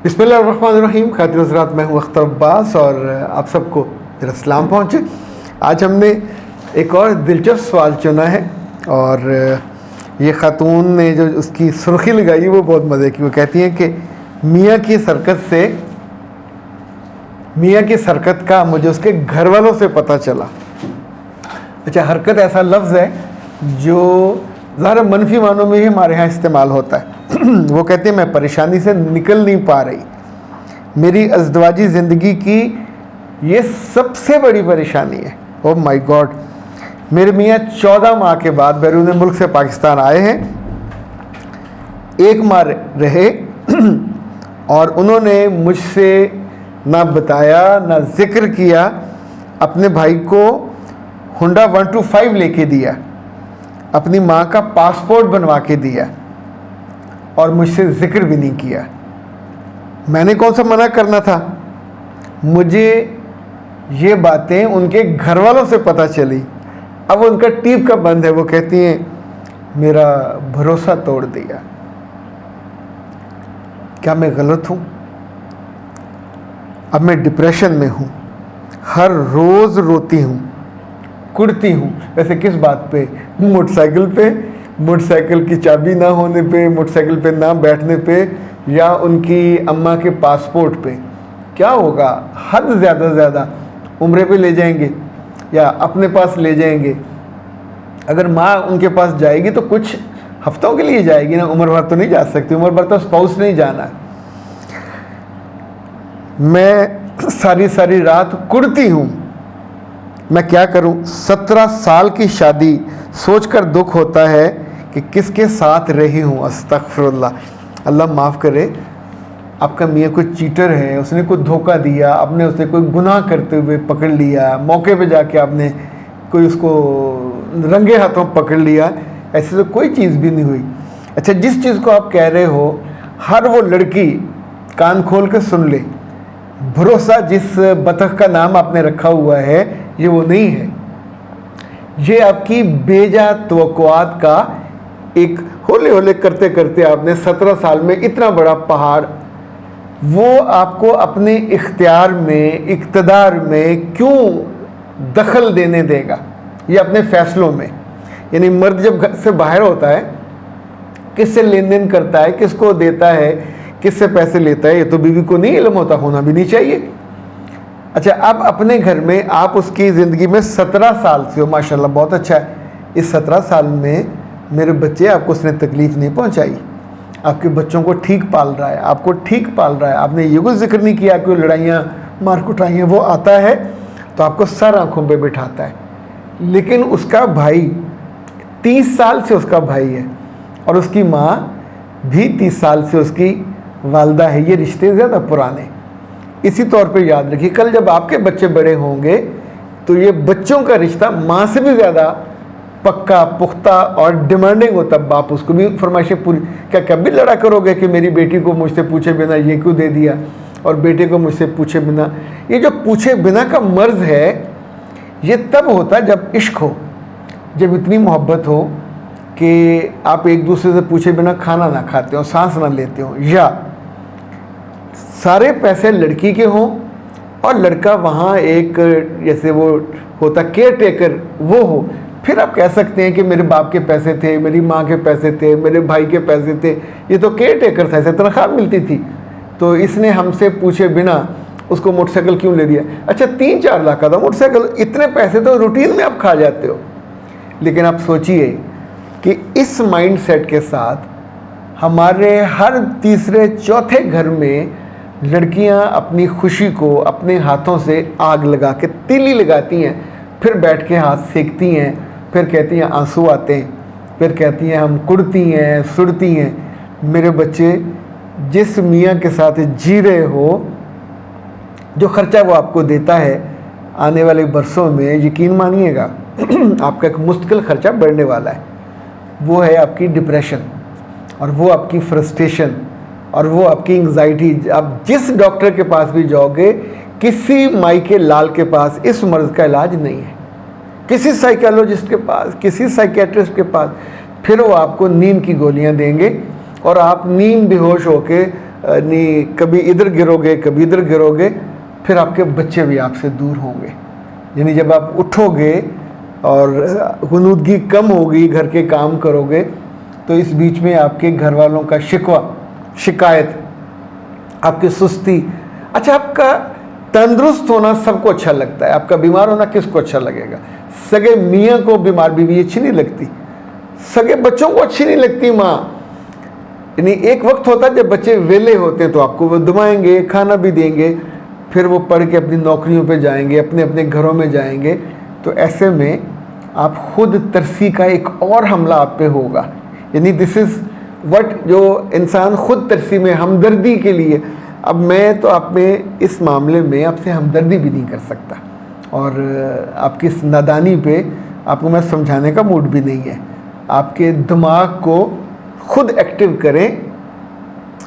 बिस्मिल्लाहिर्रहमानिर्रहीम। खातिर हज़रात, मैं हूँ अख्तर अब्बास और आप सबको मेरा सलाम पहुँचे। आज हमने एक और दिलचस्प सवाल चुना है और ये ख़ातून ने जो उसकी सुर्खी लगाई वो बहुत मज़े की। वो कहती हैं कि मियाँ की हरकत का मुझे उसके घर वालों से पता चला। अच्छा, हरकत ऐसा लफ्ज़ है जो ज़्यादा मनफी मानों में ही हमारे यहाँ इस्तेमाल होता है। वो कहते हैं मैं परेशानी से निकल नहीं पा रही, मेरी अज़दवाजी ज़िंदगी की ये सबसे बड़ी परेशानी है। Oh my God. मेरे मियाँ 14 माह के बाद बैरून मुल्क से पाकिस्तान आए हैं। 1 माह रहे और उन्होंने मुझसे ना बताया ना जिक्र किया। अपने भाई को हुंडा 125 लेके दिया, अपनी माँ का पासपोर्ट बनवा के दिया और मुझसे जिक्र भी नहीं किया। मैंने कौन सा मना करना था? मुझे ये बातें उनके घर वालों से पता चली। अब उनका टीप का बंद है। वो कहती हैं मेरा भरोसा तोड़ दिया। क्या मैं गलत हूँ? अब मैं डिप्रेशन में हूँ, हर रोज़ रोती हूँ, कुड़ती हूँ। वैसे किस बात पे? मोटरसाइकिल की चाबी ना होने पे, मोटरसाइकिल पे ना बैठने पे, या उनकी अम्मा के पासपोर्ट पे। क्या होगा? हद ज़्यादा से ज़्यादा उम्रे पे ले जाएंगे या अपने पास ले जाएंगे। अगर माँ उनके पास जाएगी तो कुछ हफ्तों के लिए जाएगी ना, उम्र भर तो नहीं जा सकती। उम्र भर तो स्पाउस नहीं जाना। मैं सारी रात कुड़ती हूँ। मैं क्या करूं? 17 साल की शादी सोचकर दुख होता है कि किसके साथ रही हूं। अस्तगफिरुल्लाह। अल्लाह माफ़ करे। आपका मियाँ कोई चीटर है, उसने कोई धोखा दिया, आपने उसे कोई गुनाह करते हुए पकड़ लिया, मौके पे जाके आपने कोई उसको रंगे हाथों पकड़ लिया। ऐसे तो कोई चीज़ भी नहीं हुई। अच्छा, जिस चीज़ को आप कह रहे हो, हर वो लड़की कान खोल के सुन ले, भरोसा जिस बतख का नाम आपने रखा हुआ है ये वो नहीं है। ये आपकी बेजा तवक्कुआत का एक होले होले करते करते आपने 17 साल में इतना बड़ा पहाड़, वो आपको अपने इख्तियार में, इक़्तिदार में क्यों दखल देने देगा? ये अपने फ़ैसलों में। यानी मर्द जब घर से बाहर होता है, किससे लेन देन करता है, किसको देता है, किससे पैसे लेता है, ये तो बीवी को नहीं इल्म होता, होना भी नहीं चाहिए। अच्छा, अब अपने घर में आप उसकी ज़िंदगी में 17 साल से हो, माशाल्लाह बहुत अच्छा है। इस 17 साल में मेरे बच्चे, आपको उसने तकलीफ़ नहीं पहुंचाई, आपके बच्चों को ठीक पाल रहा है, आपको ठीक पाल रहा है। आपने ये कोई जिक्र नहीं किया कि लड़ाइयाँ मार कुटाइयाँ। वो आता है तो आपको सर आँखों पे बिठाता है। लेकिन उसका भाई 30 साल से उसका भाई है और उसकी माँ भी 30 साल से उसकी वालदा है। ये रिश्ते ज़्यादा पुराने। इसी तौर पे याद रखिए, कल जब आपके बच्चे बड़े होंगे तो ये बच्चों का रिश्ता माँ से भी ज़्यादा पक्का, पुख्ता और डिमांडिंग होता। बाप उसको भी फरमाइशें पूरी। क्या कभी लड़ा करोगे कि मेरी बेटी को मुझसे पूछे बिना ये क्यों दे दिया और बेटे को मुझसे पूछे बिना? ये जो पूछे बिना का मर्ज़ है, ये तब होता है जब इश्क हो, जब इतनी मोहब्बत हो कि आप एक दूसरे से पूछे बिना खाना ना खाते हो, सांस ना लेते हो, या सारे पैसे लड़की के हों और लड़का वहाँ एक जैसे वो होता केयर टेकर वो हो। फिर आप कह सकते हैं कि मेरे बाप के पैसे थे, मेरी माँ के पैसे थे, मेरे भाई के पैसे थे, ये तो केयर टेकर था, इसे तनख्वाह मिलती थी, तो इसने हमसे पूछे बिना उसको मोटरसाइकिल क्यों ले दिया? अच्छा, 3-4 लाख का था मोटरसाइकिल, इतने पैसे तो रूटीन में आप खा जाते हो। लेकिन आप सोचिए कि इस माइंड सेट के साथ हमारे हर तीसरे चौथे घर में लड़कियां अपनी खुशी को अपने हाथों से आग लगा के तीली लगाती हैं, फिर बैठ के हाथ सेकती हैं, फिर कहती हैं आंसू आते हैं, फिर कहती हैं हम कुड़ती हैं, सुड़ती हैं। मेरे बच्चे, जिस मियाँ के साथ जी रहे हो, जो ख़र्चा वो आपको देता है, आने वाले बरसों में यकीन मानिएगा आपका एक मुश्किल ख़र्चा बढ़ने वाला है। वो है आपकी डिप्रेशन, और वो आपकी फ्रस्ट्रेशन, और वो आपकी एंग्जाइटी। आप जिस डॉक्टर के पास भी जाओगे, किसी माई के लाल के पास इस मर्ज़ का इलाज नहीं है, किसी साइकोलॉजिस्ट के पास, किसी साइकेट्रिस्ट के पास। फिर वो आपको नींद की गोलियां देंगे और आप नींद बेहोश होके नहीं कभी इधर गिरोगे कभी इधर गिरोगे, फिर आपके बच्चे भी आपसे दूर होंगे। यानी जब आप उठोगे और हुनूदगी कम होगी, घर के काम करोगे, तो इस बीच में आपके घर वालों का शिकवा शिकायत, आपकी सुस्ती। अच्छा, आपका तंदुरुस्त होना सबको अच्छा लगता है, आपका बीमार होना किसको अच्छा लगेगा? सगे मियाँ को बीमार बीवी अच्छी नहीं लगती, सगे बच्चों को अच्छी नहीं लगती माँ। यानी एक वक्त होता है जब बच्चे वेले होते हैं तो आपको वो दुआएंगे, खाना भी देंगे, फिर वो पढ़ के अपनी नौकरियों पे जाएंगे, अपने अपने घरों में जाएंगे। तो ऐसे में आप खुद तरसी का एक और हमला आप पे होगा। यानी दिस इज़ व्हाट, जो इंसान खुद तरसी में हमदर्दी के लिए, अब मैं तो आप में इस मामले में आपसे हमदर्दी भी नहीं कर सकता, और आपकी इस नादानी पे आपको मैं समझाने का मूड भी नहीं है। आपके दिमाग को खुद एक्टिव करें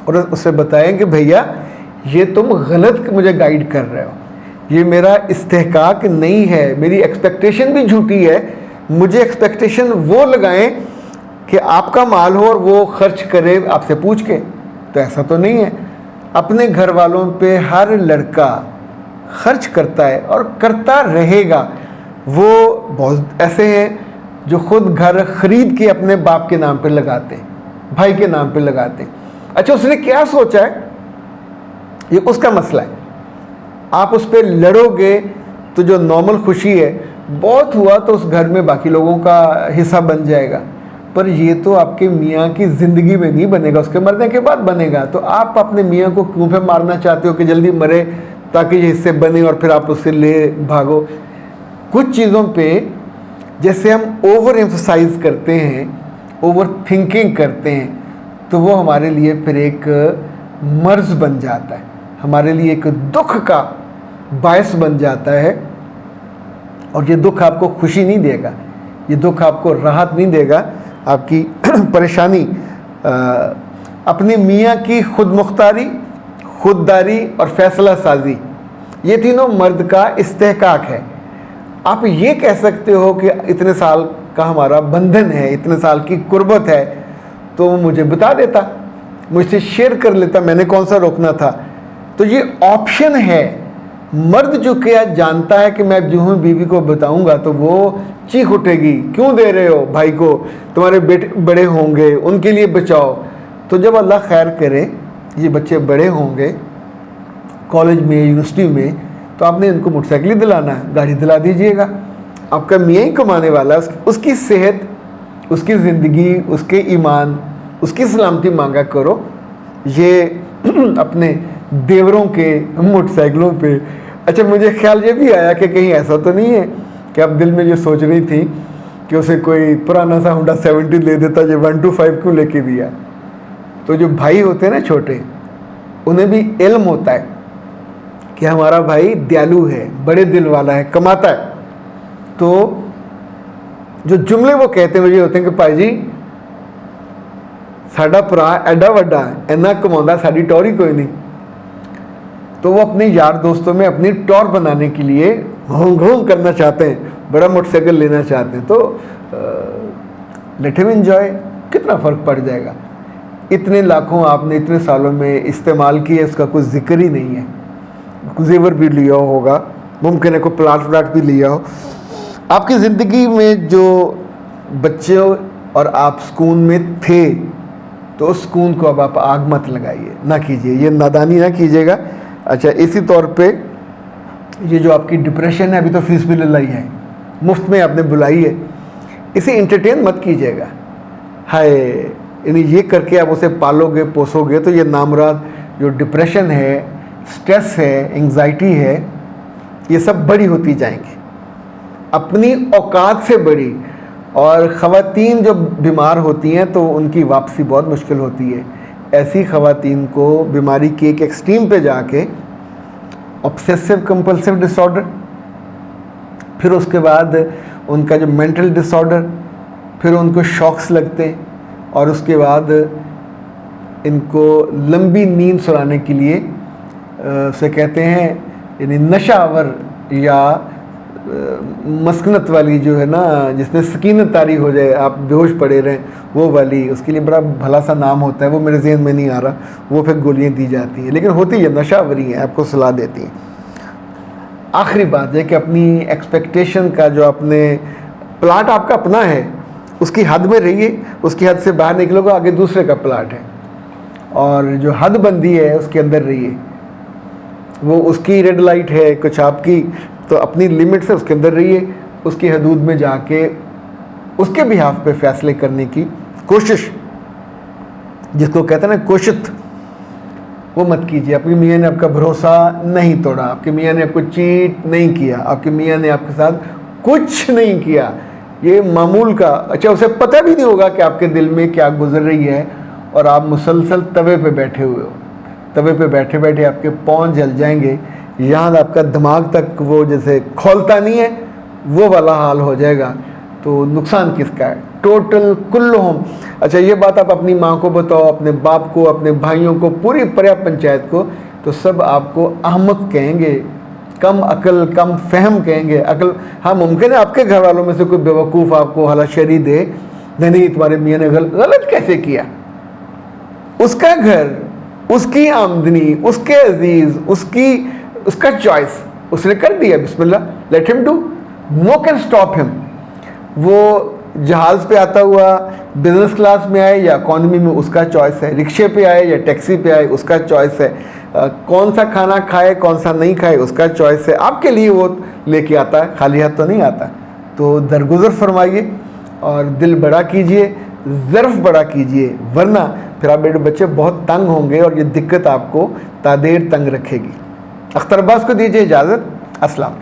और उसे बताएं कि भैया ये तुम गलत मुझे गाइड कर रहे हो, ये मेरा इस्तेहकाक नहीं है, मेरी एक्सपेक्टेशन भी झूठी है। मुझे एक्सपेक्टेशन वो लगाएं कि आपका माल हो और वो खर्च करे आपसे पूछ के, तो ऐसा तो नहीं है। अपने घर वालों पे हर लड़का खर्च करता है और करता रहेगा। वो बहुत ऐसे हैं जो खुद घर खरीद के अपने बाप के नाम पे लगाते हैं, भाई के नाम पे लगाते हैं। अच्छा, उसने क्या सोचा है ये उसका मसला है। आप उस पर लड़ोगे तो जो नॉर्मल खुशी है, बहुत हुआ तो उस घर में बाकी लोगों का हिस्सा बन जाएगा, पर ये तो आपके मियाँ की ज़िंदगी में नहीं बनेगा, उसके मरने के बाद बनेगा। तो आप अपने मियाँ को क्यों पे मारना चाहते हो कि जल्दी मरे ताकि ये हिस्से बने और फिर आप उससे ले भागो? कुछ चीज़ों पे जैसे हम ओवर एम्फसाइज करते हैं, ओवर थिंकिंग करते हैं, तो वो हमारे लिए फिर एक मर्ज बन जाता है, हमारे लिए एक दुख का बायस बन जाता है। और ये दुख आपको खुशी नहीं देगा, ये दुख आपको राहत नहीं देगा, आपकी परेशानी। अपनी मियाँ की खुद मुख्तारी, खुददारी और फैसला साजी, ये तीनों मर्द का इस्तेहकाक है। आप ये कह सकते हो कि इतने साल का हमारा बंधन है, इतने साल की कुर्बत है, तो वो मुझे बता देता, मुझसे शेयर कर लेता, मैंने कौन सा रोकना था। तो ये ऑप्शन है। मर्द जो क्या जानता है कि मैं जो हूँ बीवी को बताऊंगा तो वो चीख उठेगी, क्यों दे रहे हो भाई को, तुम्हारे बेटे बड़े होंगे, उनके लिए बचाओ। तो जब अल्लाह खैर करे ये बच्चे बड़े होंगे कॉलेज में, यूनिवर्सिटी में, तो आपने इनको मोटरसाइकिल ही दिलाना है, गाड़ी दिला दीजिएगा। आपका मियाँ ही कमाने वाला है, उसकी सेहत, उसकी ज़िंदगी, उसके ईमान, उसकी सलामती मांगा करो। ये अपने देवरों के मोटरसाइकिलों पे। अच्छा, मुझे ख्याल ये भी आया कि कहीं ऐसा तो नहीं है कि आप दिल में ये सोच रही थी कि उसे कोई पुराना सा होंडा 70 ले देता, जो 125 क्यों लेके दिया। तो जो भाई होते हैं ना छोटे, उन्हें भी इल्म होता है कि हमारा भाई दयालु है, बड़े दिल वाला है, कमाता है। तो जो जुमले वो कहते हैं वो ये होते हैं कि भाई जी साडा भरा एडा वड्डा है, इन्ना कमाउंदा, साडी टौर ही कोई नहीं। तो वो अपने यार दोस्तों में अपनी टौर बनाने के लिए घूम घूम करना चाहते हैं, बड़ा मोटरसाइकिल लेना चाहते हैं। तो लेट हिम एंजॉय, कितना फ़र्क पड़ जाएगा। इतने लाखों आपने इतने सालों में इस्तेमाल किए, उसका कोई जिक्र ही नहीं है। जेवर भी लिया होगा, मुमकिन है कोई प्लाट व्लाट भी लिया हो। आपकी ज़िंदगी में जो बच्चे और आप सुकून में थे, तो उस सुकून को अब आप आग मत लगाइए, ना कीजिए, ये नादानी ना कीजिएगा। अच्छा, इसी तौर पे ये जो आपकी डिप्रेशन है, अभी तो फीस भी लाई है, मुफ्त में आपने बुलाई है, इसे इंटरटेन मत कीजिएगा। हाय, यानी ये करके आप उसे पालोगे पोसोगे तो ये नामराद जो डिप्रेशन है, स्ट्रेस है, एंग्जाइटी है, ये सब बड़ी होती जाएंगी, अपनी औकात से बड़ी। और ख़वातीन जो बीमार होती हैं तो उनकी वापसी बहुत मुश्किल होती है। ऐसी ख़वातीन को बीमारी के एक एक्सट्रीम पे जाके ऑब्सेसिव कंपल्सिव डिसऑर्डर, फिर उसके बाद उनका जो मेंटल डिसऑर्डर, फिर उनको शॉक्स लगते हैं, और उसके बाद इनको लंबी नींद सुलाने के लिए उसे कहते हैं यानी नशावर या मस्कनत वाली जो है ना, जिसमें सकीनत तारी हो जाए, आप बेहोश पड़े रहें, वो वाली, उसके लिए बड़ा भला सा नाम होता है, वो मेरे जहन में नहीं आ रहा। वो फिर गोलियां दी जाती हैं, लेकिन होती है नशावरी है, आपको सुला देती हैं। आखिरी बात है कि अपनी एक्सपेक्टेशन का जो अपने प्लाट आपका अपना है उसकी हद में रहिए, उसकी हद से बाहर निकलोगे आगे दूसरे का प्लाट है, और जो हद बंदी है उसके अंदर रहिए। वो उसकी रेड लाइट है कुछ आपकी, तो अपनी लिमिट से उसके अंदर रहिए, उसकी हदूद में जाके उसके बिहाफ पे फैसले करने की कोशिश, जिसको कहते हैं ना कोशिश, वो मत कीजिए। आपके मियाँ ने आपका भरोसा नहीं तोड़ा, आपके मियाँ ने आपको चीट नहीं किया, आपके मियाँ ने आपके साथ कुछ नहीं किया, ये मामूल का, अच्छा उसे पता भी नहीं होगा कि आपके दिल में क्या गुजर रही है, और आप मुसलसल तवे पे बैठे हुए हो। तवे पे बैठे बैठे आपके पाँव जल जाएंगे, यहाँ आपका दिमाग तक वो जैसे खोलता नहीं है, वो वाला हाल हो जाएगा। तो नुकसान किसका है? टोटल कुल्लुहुम। अच्छा ये बात आप अपनी माँ को बताओ, अपने बाप को, अपने भाइयों को, पूरी पर्या पंचायत को, तो सब आपको अहमक कहेंगे, कम अकल, कम फहम कहेंगे। अकल, हाँ मुमकिन है आपके घर वालों में से कोई बेवकूफ़ आपको हलाशरी दे, नहीं तुम्हारे मियाँ ने गलत कैसे किया। उसका घर, उसकी आमदनी, उसके अजीज़, उसका चॉइस, उसने कर दिया, बिस्मिल्लाह, let him do, no can stop him. वो जहाज़ पे आता हुआ बिज़नेस क्लास में आए या इकॉनमी में, उसका चॉइस है। रिक्शे पे आए या टैक्सी पे आए, उसका चॉइस है। कौन सा खाना खाए कौन सा नहीं खाए, उसका चॉइस है। आपके लिए वो लेके आता है, खाली हाथ तो नहीं आता। तो दरगुजर फरमाइए और दिल बड़ा कीजिए, ज़र्फ़ बड़ा कीजिए, वरना फिर आप बेटे बच्चे बहुत तंग होंगे और ये दिक्कत आपको तादेर तंग रखेगी। अख्तर अब्बास को दीजिए इजाज़त। अस्सलाम।